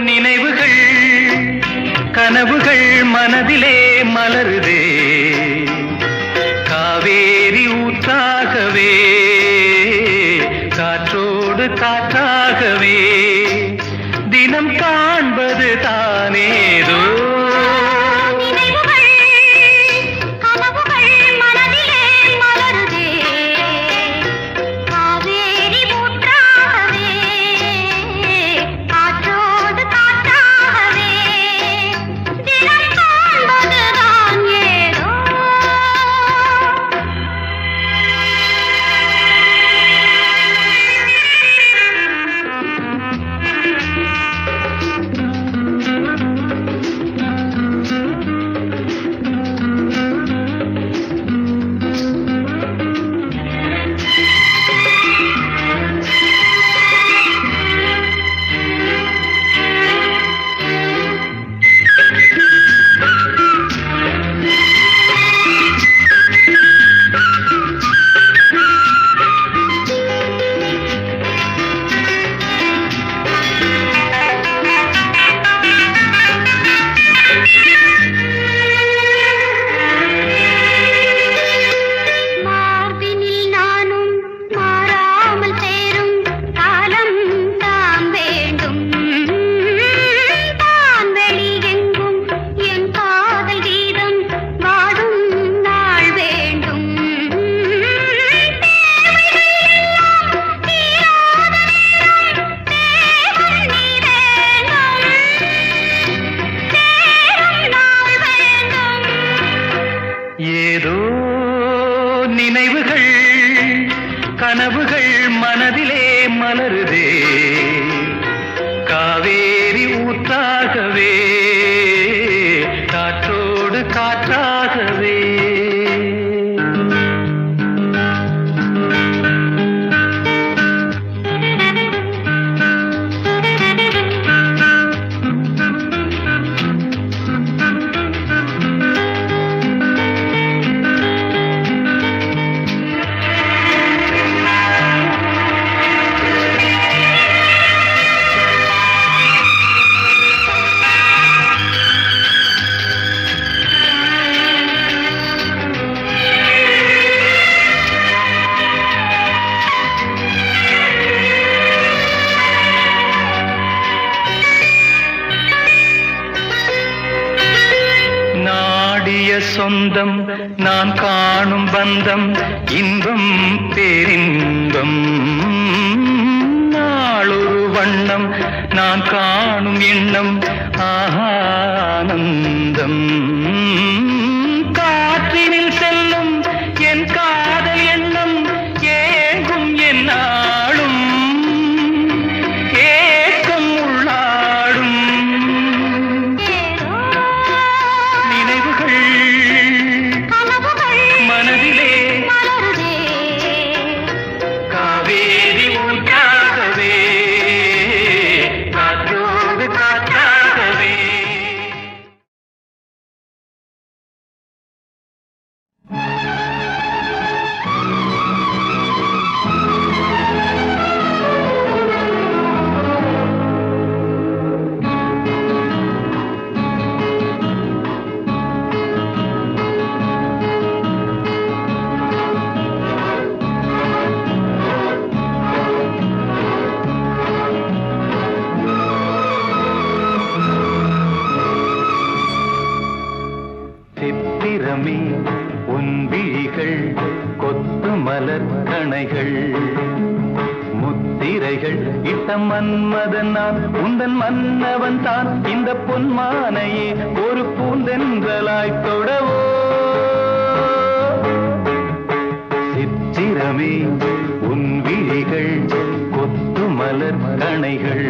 நினைவுகள் கனவுகள் மனதிலே மலருதே காவேரி ஊற்றாகவே காற்றோடு காற்றாகவே தினம் காண்பது தானேதோ ஏதோ நினைவுகள் கனவுகள் மனதிலே மலருதே காவேரி ஊற்றாகவே காற்றோடு காற்றாகவே சொந்தம் நான் காணும் பந்தம் இன்பம் பேரின்பம் நாளொரு வண்ணம் நான் காணும் எண்ணம் ஆனந்தம் காற்றினில் செல்லும் என் காதல் எண்ணம் ஏங்கும் என் நாளும் ஏக்கம் உள்ளாடும் மனதிலே காவேரி ஊற்றாகவே காற்றோடு காற்றாகவே விழிகள் இட்ட மன்மதன் நான் உந்தன் மன்னவன் தான் இந்த பொன்மானையே ஒரு பூந்தென்றலாய் தொடவோ சித்திரமே உன் விழிகள் கொத்து மலர் கணைகள்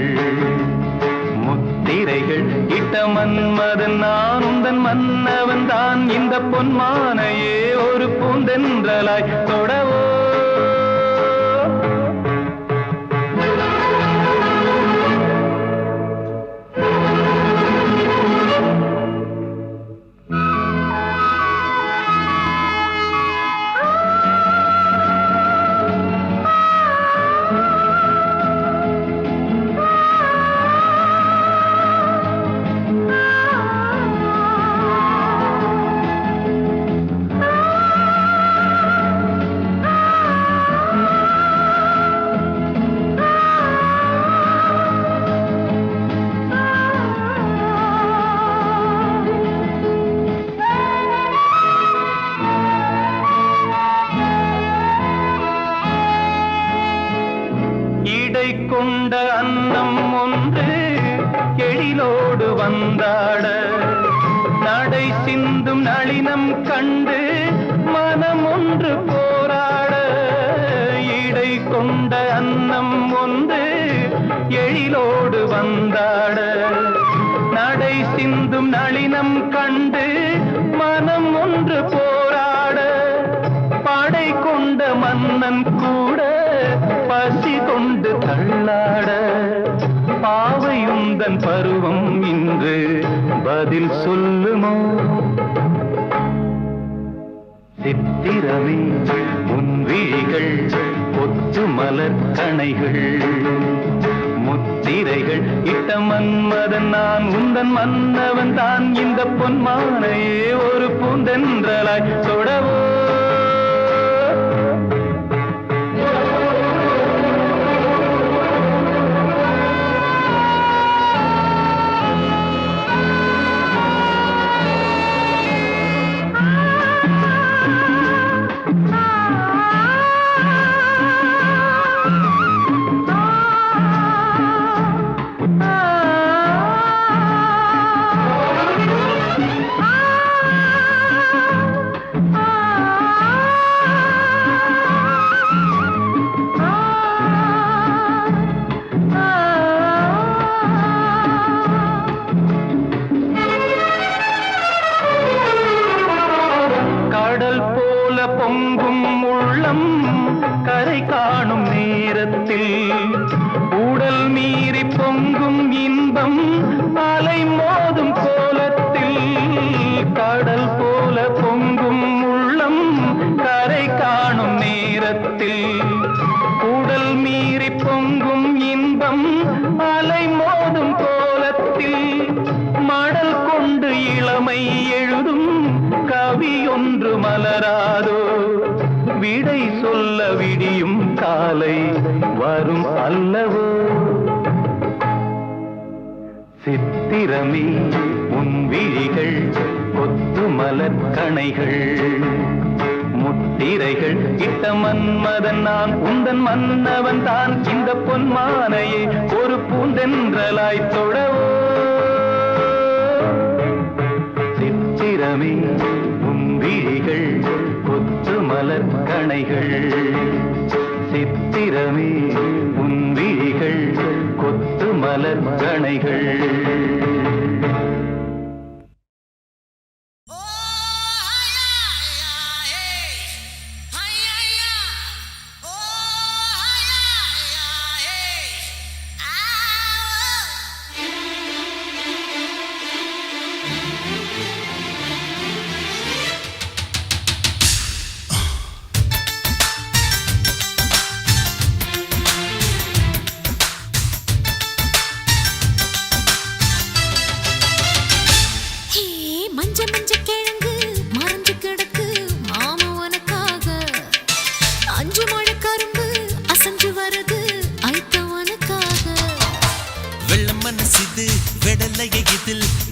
முத்திரைகள் இட்ட மன்மதன் நான் உந்தன் மன்னவன் தான் இந்த பொன்மானையே ஒரு பூந்தென்றலாய் தொடவோ கொண்ட அன்னம் ஒன்று எழிலோடு வந்தாட நடை சிந்தும் நளினம் கண்டு மனம் ஒன்று போராட இடை கொண்ட அன்னம் ஒன்று எழிலோடு வந்தாட நடை சிந்தும் நளினம் கண்டு மனம் ஒன்று போராட படை கொண்ட மன்னன் கூட பசி கொண்டு தள்ளாட பாவையுந்தன் பருவம் இன்று பதில் சொல்லுமோ சித்திரமே உன் விழிகள் கொத்து மலர் கணைகள் முத்திரைகள் இட்ட மன்மதன் நான் உந்தன் மன்னவன் தான் இந்த பொன்மானையே ஒரு பூந்தென்றலாய் தொடவோ பொங்கும் உள்ளம் கரை காணும் நேரத்தில் உடல் மீறி பொங்கும் இன்பம் அலை மோதும் கோலத்தில் கடல் போல பொங்கும் உள்ளம் கரை காணும் நேரத்தில் உடல் மீறி பொங்கும் இன்பம் அலை மோதும் கோலத்தில் மடல் கொண்டு இளமை எழுதும் கவி ஒன்று மலராதோ விடை சொல்ல விடியும் காலை வரும் அல்லவோ சித்திரமே உன் விழிகள் கொத்து மலர் கணைகள் முத்திரைகள் இட்ட மன்மதன் நான் உந்தன் மன்னவன் தான் இந்த பொன்மானையே ஒரு பூந்தென்றலாய் தொடவோ சித்திரமே உன் விழிகள் கொத்து மலர் கணைகள் சித்திரமே உன் விழிகள் கொத்து மலர் கணைகள்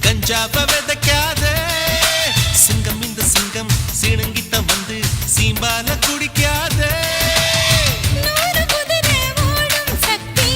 கஞ்சாவ விதைக்காத சிங்கம் இந்த சிங்கம் சீனங்கிட்ட வந்து சீம்பால குடிக்காத நூறு குதிரை ஓடும் சக்தி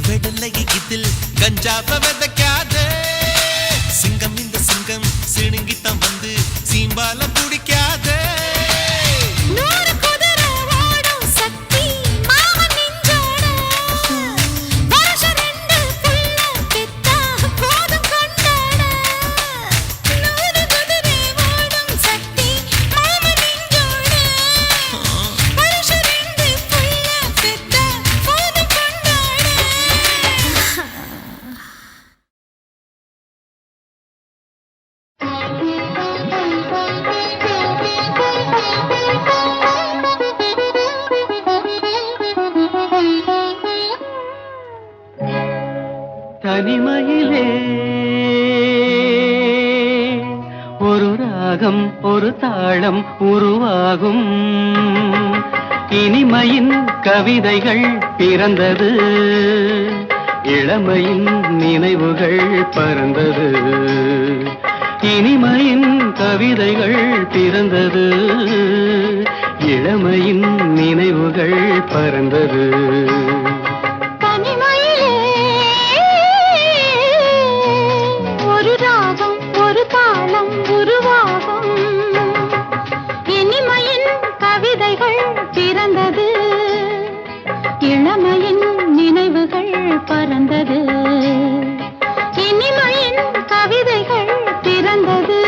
வெடலையை இதில் கஞ்சாவ விதைக்காதே. சிங்கம் இந்த சிங்கம் சிணுங்கித்தான் வந்து சீம்பால பிடிக்காதே. தனிமையிலே ஒரு ராகம் ஒரு தாளம் உருவாகும். இனிமையின் கவிதைகள் பிறந்தது, இளமையின் நினைவுகள் பறந்தது. இனிமையின் கவிதைகள் பிறந்தது, இளமையின் நினைவுகள் பறந்தது. இளமையின் நினைவுகள் பறந்தது, இனிமையின் கவிதைகள் பிறந்தது,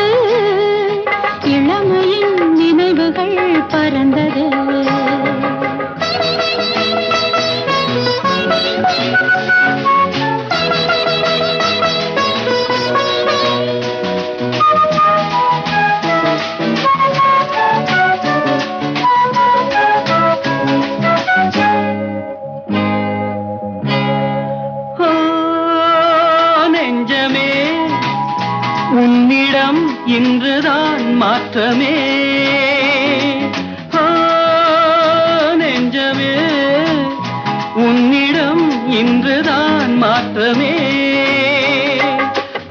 இளமையின் நினைவுகள் பறந்தது. உன்னிடம் இன்றுதான் மாற்றமே, நெஞ்சமே உன்னிடம் இன்றுதான் மாற்றமே.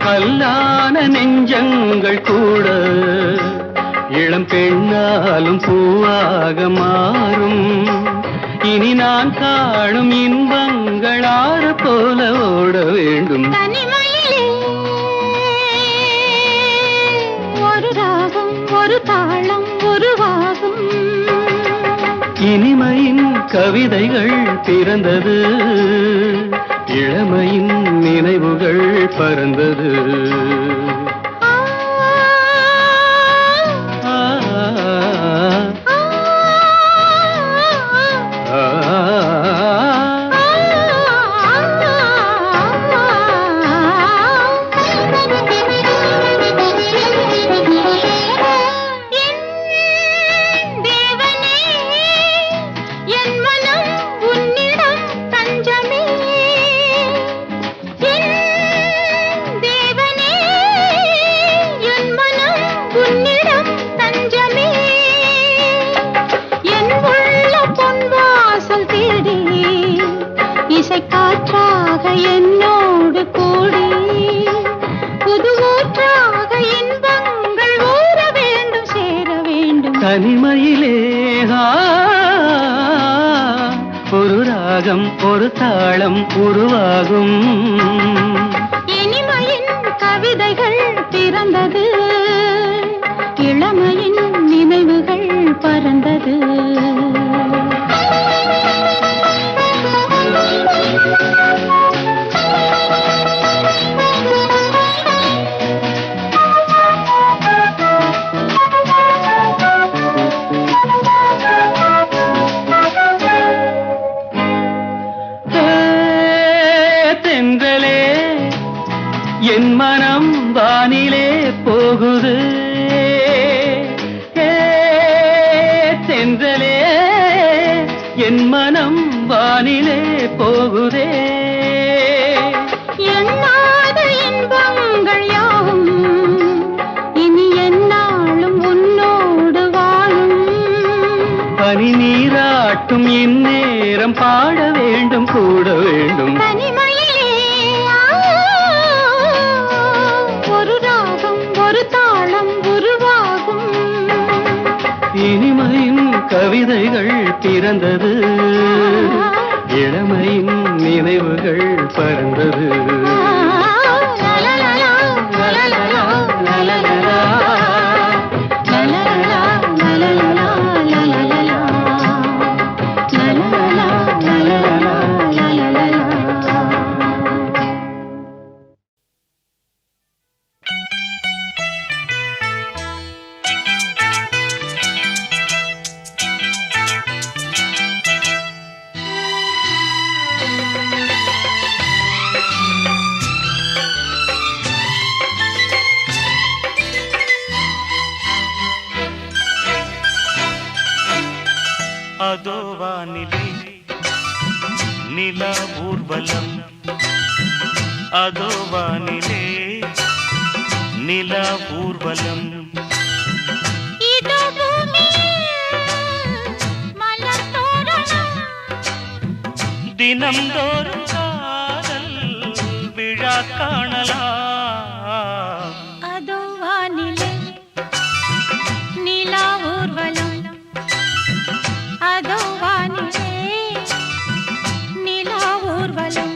கல்லான நெஞ்சங்கள் கூட இளம் பெண்ணாலும் பூவாக மாறும். இனி நான் காணும் இன்பங்கள் ஆறு போல ஓட வேண்டும். ஒரு தாளம் உருவாகும், இனிமையின் கவிதைகள் பிறந்தது, இளமையின் நினைவுகள் பறந்தது. காற்றாக என்னோடு கூடி புது ஊற்றாக இன்பங்கள் ஊற வேண்டும் சேர வேண்டும். தனிமையிலே ஒரு ராகம் ஒரு தாளம் உருவாகும். இனிமையின் கவிதைகள் பிறந்தது, இளமையின் நினைவுகள் பறந்தது. என் மனம் வானிலே போகுது, தென்றலே பறந்தது அதோ வானிலே நிலா ஊர்வலம் அதோ வானிலே நிலா ஊர்வலம் இதோ பூமியில் மலர் தோரணம் தினம்தோறும் காதல் விழா காணலாம் அதோ வானிலே நிலா ஊர்வலம் அதோ வானிலே நிலா ஊர்வலம்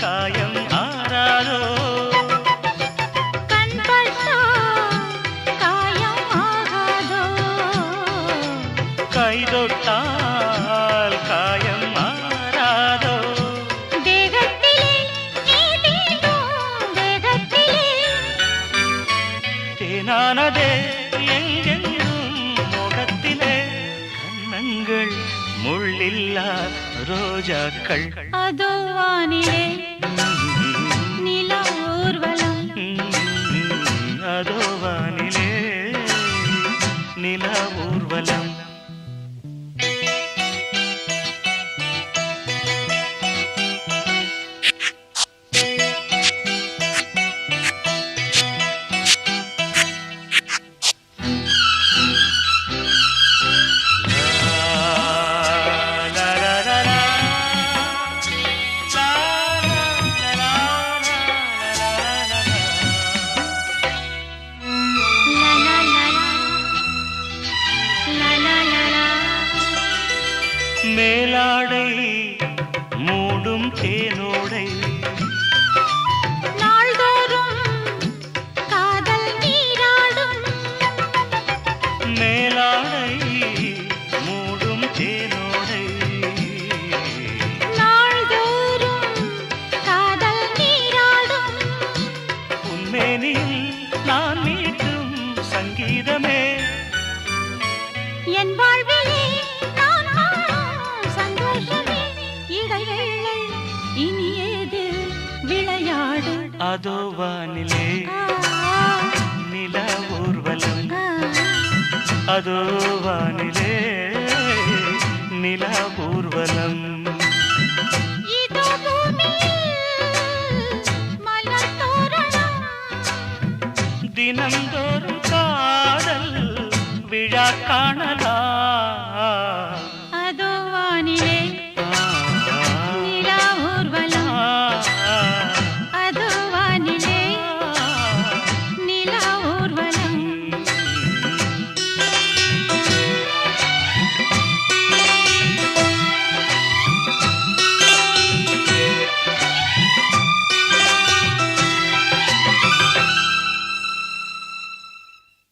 காயம் ஆறாதோ கண்பட்டா காயம் ஆகாதோ கைதொட்டால் காயம் ஆறாதோ தேகத்திலே நீ தீண்டும் தேகத்திலே தேனானதே எங்கெங்கும் முகத்திலே கண்ணங்கள் முள்ளில்லா ரோஜாக்கள் அதோ வானிலே நிலா ஊர்வலம் அதோ வானிலே நிலா ஊர்வலம் மேலாடை மூடும் தேனோடை நாள்தோறும் காதல் நீராடும் மேலாடை மூடும் தேனோடை நாள்தோறும் காதல் நீராடும் உன்மேனில் நான் மீட்டும் சங்கீதமே என் வாழ்விலே நான் காணும் சந்தோஷமே இடைவேளை இனியேது விளையாடு அதோ வானிலே ஆ, நிலா ஊர்வலம் ஆ, அதோ வானிலே நிலா ஊர்வலம் இதோ பூமியில் மலர் தோரணம் தினம்தோறும் காதல் விழா காணலாம்